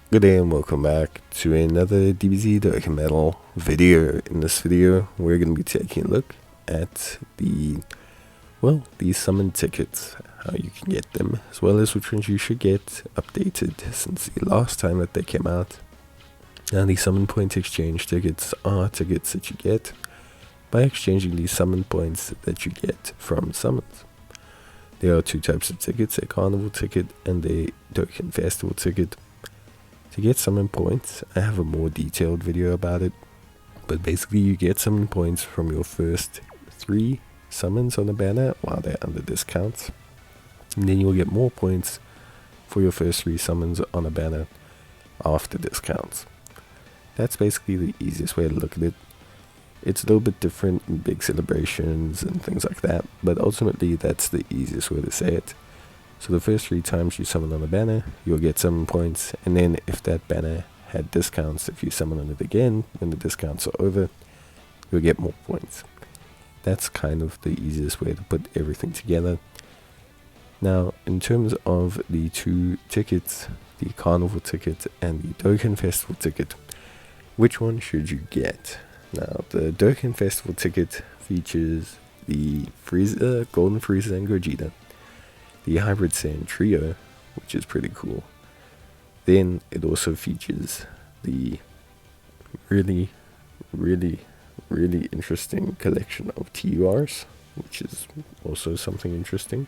Good day and welcome back to another DBZ Dokkan video. In this video, we're going to be taking a look at the summon tickets, how you can get them, as well as which ones you should get updated since the last time that they came out. Now, the Summon Point exchange tickets are tickets that you get by exchanging the summon points that you get from summons. There are two types of tickets, a Carnival ticket and a Dokkan Festival ticket. To get summon points, I have a more detailed video about it, but basically you get summon points from your first 3 summons on the banner while they're under discounts, and then you'll get more points for your first 3 summons on a banner after discounts. That's basically the easiest way to look at it. It's a little bit different in big celebrations and things like that, but ultimately that's the easiest way to say it. So the first 3 times you summon on a banner, you'll get summon points, and then if that banner had discounts, if you summon on it again when the discounts are over, you'll get more points. That's kind of the easiest way to put everything together. Now, in terms of the 2 tickets, the Carnival ticket and the Dokkan Festival ticket, which one should you get? Now, the Dokkan Festival ticket features the Frieza, Golden Frieza and Gogeta, the Hybrid Saiyan Trio, which is pretty cool. Then it also features the really interesting collection of TURs, which is also something interesting.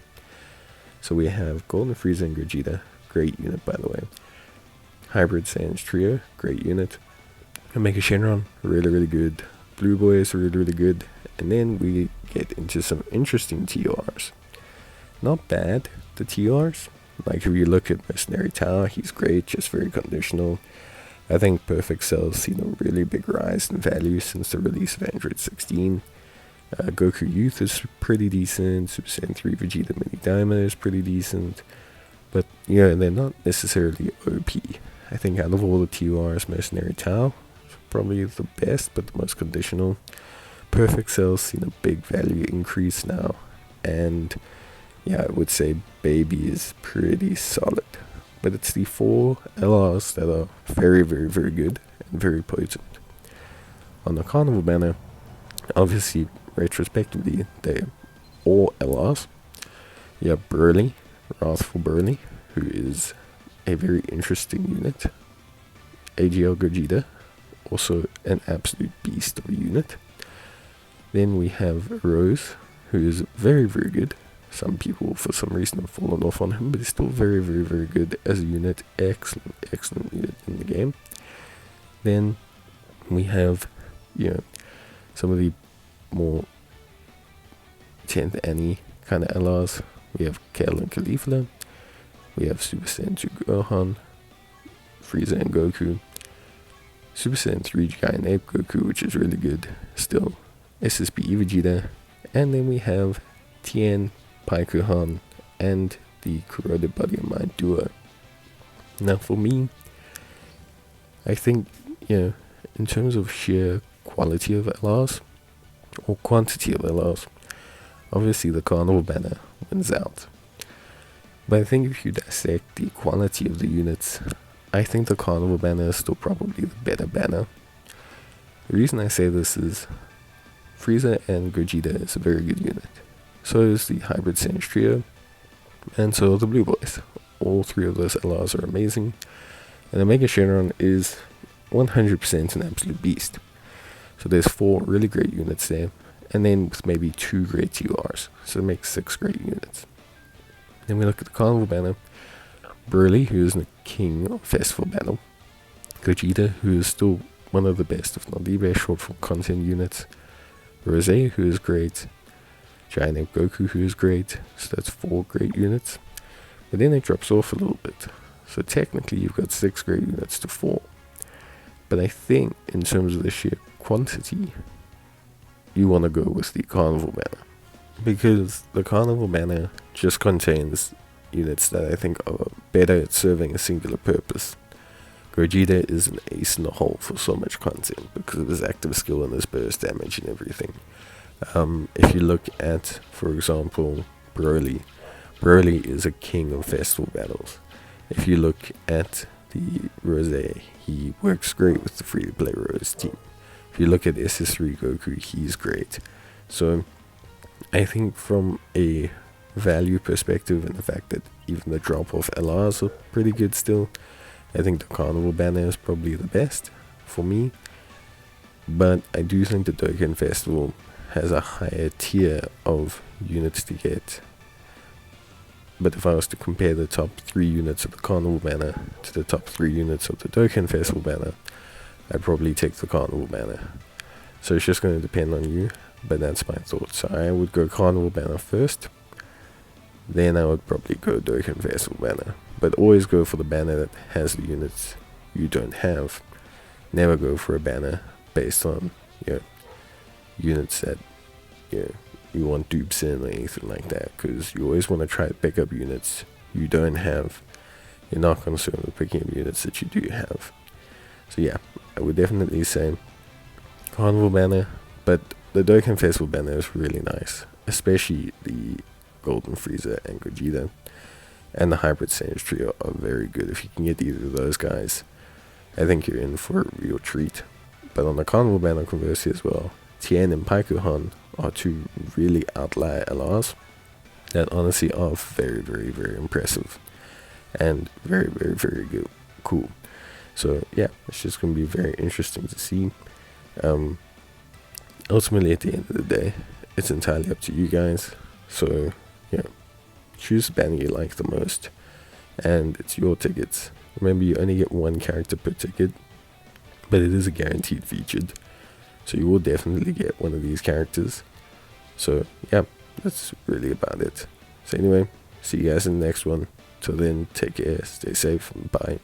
So we have Golden Frieza and Gogeta, great unit by the way. Hybrid Saiyan Trio, great unit. Omega Shenron, really good. Blue Boys, really good. And then we get into some interesting TURs. Not bad, the TRs. Like if you look at Legendary Tower, he's great, just very conditional. I think Perfect Cell's seen a really big rise in value since the release of Android 16. Goku Youth is pretty decent. Super Saiyan 3 Vegeta Mini Daima is pretty decent. But yeah, they're not necessarily OP. I think out of all the TRs, Mercenary Tower is probably the best, but the most conditional. Perfect Cell's seen a big value increase now, and yeah, I would say Baby is pretty solid, but it's the 4 LRs that are very good and very potent. On the Carnival banner, obviously, retrospectively, they're all LRs. You have Broly, Wrathful Broly, who is a very interesting unit. AGL Gogeta, also an absolute beast of a unit. Then we have Rose, who is very good. Some people, for some reason, have fallen off on him, but he's still very good as a unit. Excellent unit in the game. Then we have, some of the more 10th Annie kind of LRs. We have Kel and Caulifla. We have Super Saiyan 2 Gohan, Frieza and Goku. Super Saiyan 3 Giant Ape Goku, which is really good still. SSB Vegeta. And then we have Tien, Paikuhan, and the Corroded Body of Mind duo. Now for me, I think, in terms of sheer quality of LRs, or quantity of LRs, obviously the Carnival banner wins out. But I think if you dissect the quality of the units, I think the Carnival banner is still probably the better banner. The reason I say this is Frieza and Gogeta is a very good unit. So is the Hybrid Saiyan Trio, and so are the Blue Boys. All 3 of those LRs are amazing, and Omega Shenron is 100% an absolute beast. So there's 4 really great units there, and then with maybe 2 great TURs, so it makes 6 great units. Then we look at the Carnival banner. Broly, who is the king of Festival Battle. Gogeta, who is still one of the best, if not the best, short form content units. Rose, who is great. Giant Ape Goku, who is great, so that's 4 great units. But then it drops off a little bit, so technically you've got 6 great units to 4. But I think in terms of the sheer quantity, you want to go with the Carnival banner, because the Carnival banner just contains units that I think are better at serving a singular purpose. Gogeta is an ace in the hole for so much content because of his active skill and his burst damage and everything. If you look at, for example, Broly is a king of festival battles. If you look at the Rosé. He works great with the free-to-play Rose team. If you look at SS3 Goku, he's great. So I think from a value perspective and the fact that even the drop-off LRs are pretty good still, I think the Carnival banner is probably the best for me. But I do think the Dokkan Festival has a higher tier of units to get. But if I was to compare the top 3 units of the Carnival banner to the top 3 units of the Dokkan Festival banner, I'd probably take the Carnival banner. So it's just going to depend on you, but that's my thoughts. So I would go Carnival banner first, then I would probably go Dokkan Festival banner. But always go for the banner that has the units you don't have. Never go for a banner based on units that you want dupes in or anything like that, because you always want to try to pick up units you don't have. You're not concerned with picking up units that you do have. So yeah, I would definitely say Carnival banner, but the Dokkan Festival banner is really nice, especially the Golden Frieza and Gogeta, and the Hybrid Saiyan trio are very good. If you can get either of those guys, I think you're in for a real treat. But on the Carnival banner, conversely as well, Tien and Paikuhan are 2 really outlier LRs that honestly are very, very, very impressive and very, very, very good, cool. So yeah, it's just going to be very interesting to see. Ultimately, at the end of the day, it's entirely up to you guys. So choose the banner you like the most, and it's your tickets. Remember, you only get 1 character per ticket, but it is a guaranteed featured, so you will definitely get one of these characters. So yeah, that's really about it. So anyway, see you guys in the next one. Till then, take care, stay safe, and bye.